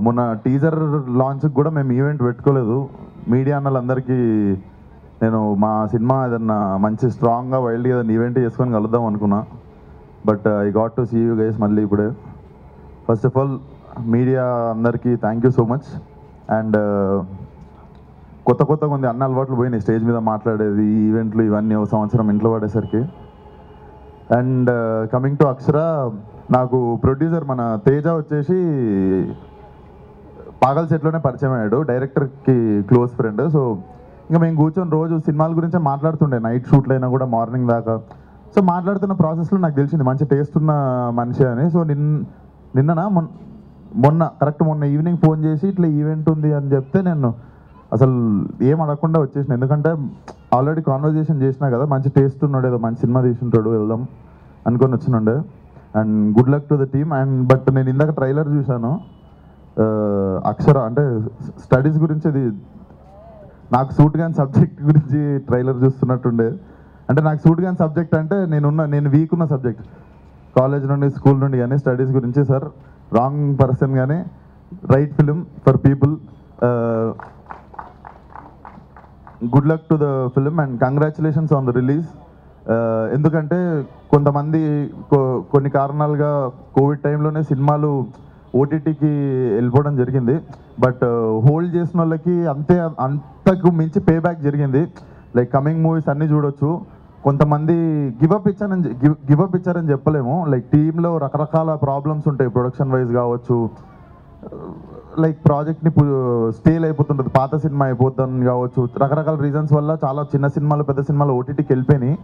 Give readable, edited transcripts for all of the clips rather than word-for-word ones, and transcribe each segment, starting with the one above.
మొన్న టీజర్ లాంచ్కి కూడా మేము ఈవెంట్ పెట్టుకోలేదు. మీడియా అన్నలందరికీ నేను మా సినిమా ఏదన్నా మంచి స్ట్రాంగ్గా వైల్డ్గా ఏదైనా ఈవెంట్ చేసుకొని కలుద్దాం అనుకున్నా. But I got to see you guys మళ్ళీ ఇప్పుడే. ఫస్ట్ ఆఫ్ ఆల్ మీడియా అందరికీ thank you so much. And కొత్త కొంది అన్న అలవాట్లు పోయినాయి స్టేజ్ మీద మాట్లాడేది, ఈవెంట్లు ఇవన్నీ ఒక సంవత్సరం ఇంట్లో పడేసరికి. అండ్ కమింగ్ టు అక్షర, నాకు ప్రొడ్యూసర్ మన తేజ వచ్చేసి పాగల్ సెట్లోనే పరిచయం అయ్యాడు, డైరెక్టర్కి క్లోజ్ ఫ్రెండ్. సో ఇంకా మేము కూర్చొని రోజు సినిమాల గురించే మాట్లాడుతుండే, నైట్ షూట్లు అయినా కూడా మార్నింగ్ దాకా. సో మాట్లాడుతున్న ప్రాసెస్లో నాకు తెలిసింది మంచి టేస్ట్ ఉన్న మనిషి అని. సో మొన్న కరెక్ట్ మొన్న ఈవినింగ్ ఫోన్ చేసి ఇట్లా ఈవెంట్ ఉంది అని చెప్తే నేను అసలు ఏం అడగకుండా వచ్చేసిన. ఎందుకంటే ఆల్రెడీ కాన్వర్జేషన్ చేసినా కదా, మంచి టేస్ట్ ఉన్నాడు, ఏదో మంచి సినిమా తీసుంటాడు, వెళ్దాం అనుకొని వచ్చినుండే. And good luck to the team. And but నేను ఇందాక ట్రైలర్ చూశాను, అక్షర అంటే స్టడీస్ గురించి, అది నాకు సూట్ కాని సబ్జెక్ట్ గురించి ట్రైలర్ చూస్తున్నట్టుండే. అంటే నాకు సూట్ కాని సబ్జెక్ట్ అంటే నేను వీక్ ఉన్న సబ్జెక్ట్, కాలేజ్ నుండి స్కూల్ నుండి కానీ స్టడీస్ గురించి. సార్ రాంగ్ పర్సన్ కానీ right film for people. Good luck to the film and congratulations on the release. ఎందుకంటే కొంతమంది కొన్ని కారణాలుగా కోవిడ్ టైంలోనే సినిమాలు ఓటీటీకి వెళ్ళిపోవడం జరిగింది. బట్ హోల్డ్ చేసిన వాళ్ళకి అంతకు మించి పే బ్యాక్ జరిగింది. లైక్ కమింగ్ మూవీస్ అన్నీ చూడొచ్చు. కొంతమంది గివప్ ఇచ్చారని చెప్పలేము. లైక్ టీంలో రకరకాల ప్రాబ్లమ్స్ ఉంటాయి, ప్రొడక్షన్ వైజ్ కావచ్చు, లైక్ ప్రాజెక్ట్ని స్టేల్ అయిపోతుంటుంది, పాత సినిమా అయిపోతుంది కావచ్చు, రకరకాల రీజన్స్ వల్ల చాలా చిన్న సినిమాలు పెద్ద సినిమాలు ఓటీటీకి వెళ్ళిపోయినాయి.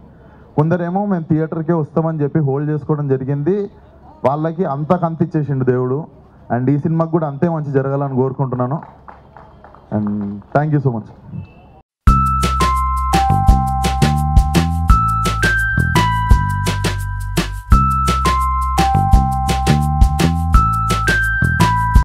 కొందరేమో మేము థియేటర్కే వస్తామని చెప్పి హోల్డ్ చేసుకోవడం జరిగింది. వాళ్ళకి అంత ఇచ్చేసిండు దేవుడు. అండ్ ఈ సినిమాకి కూడా అంతే మంచి జరగాలని కోరుకుంటున్నాను. And thank you so much.